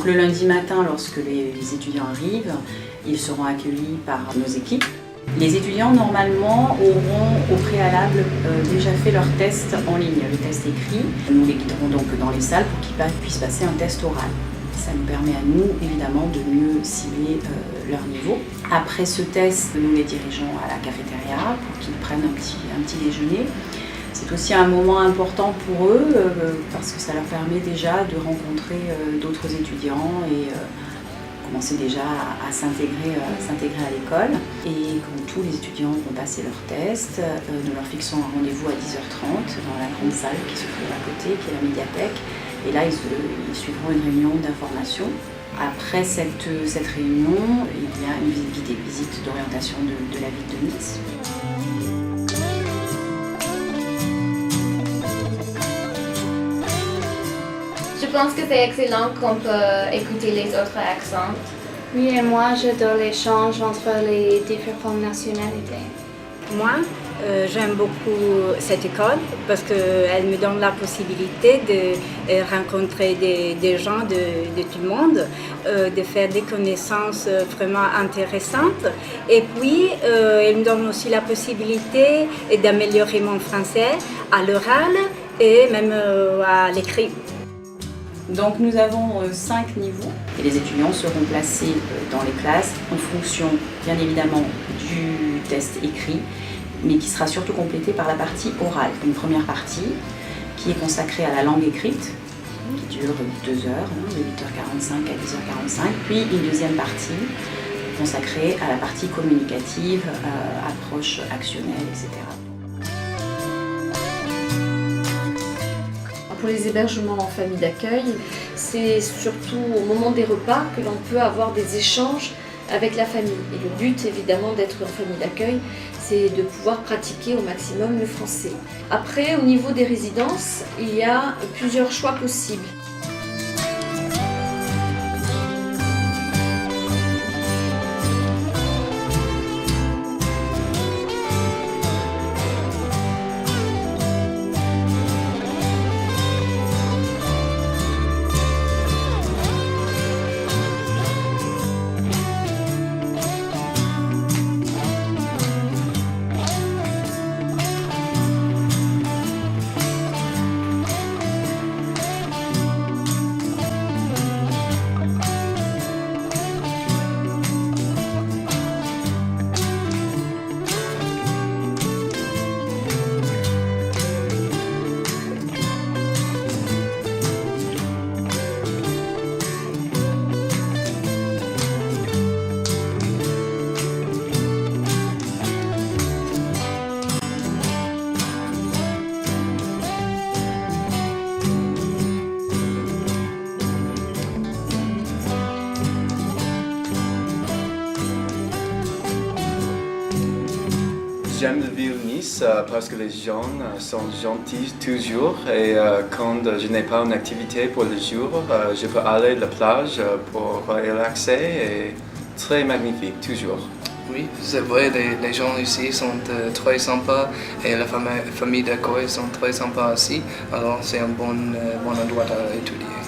Donc le lundi matin, lorsque les étudiants arrivent, ils seront accueillis par nos équipes. Les étudiants, normalement, auront au préalable déjà fait leur test en ligne, le test écrit. Nous les guiderons donc dans les salles pour qu'ils puissent passer un test oral. Ça nous permet à nous, évidemment, de mieux cibler leur niveau. Après ce test, nous les dirigeons à la cafétéria pour qu'ils prennent un petit déjeuner. C'est aussi un moment important pour eux parce que ça leur permet déjà de rencontrer d'autres étudiants et commencer déjà à s'intégrer à l'école. Et quand tous les étudiants vont passer leur test, nous leur fixons un rendez-vous à 10h30 dans la grande salle qui se trouve à côté, qui est la médiathèque. Et là, ils suivront une réunion d'information. Après cette réunion, il y a une visite d'orientation de la ville de Nice. Je pense que c'est excellent qu'on peut écouter les autres accents. Oui, et moi j'adore l'échange entre les différentes nationalités. Moi, j'aime beaucoup cette école parce qu'elle me donne la possibilité de rencontrer des gens de tout le monde, de faire des connaissances vraiment intéressantes. Et puis, elle me donne aussi la possibilité d'améliorer mon français à l'oral et même à l'écrit. Donc nous avons 5 niveaux et les étudiants seront placés dans les classes en fonction bien évidemment du test écrit, mais qui sera surtout complété par la partie orale. Une première partie qui est consacrée à la langue écrite, qui dure 2 heures, de 8h45 à 10h45, puis une deuxième partie consacrée à la partie communicative, approche actionnelle, etc. Pour les hébergements en famille d'accueil, c'est surtout au moment des repas que l'on peut avoir des échanges avec la famille. Et le but évidemment d'être en famille d'accueil, c'est de pouvoir pratiquer au maximum le français. Après, au niveau des résidences, il y a plusieurs choix possibles. J'aime la ville de Nice parce que les gens sont gentils toujours et quand je n'ai pas une activité pour le jour, je peux aller à la plage pour relaxer et très magnifique toujours. Oui, c'est vrai, les gens ici sont très sympas et la famille d'accueil sont très sympas aussi, alors c'est un bon endroit à étudier.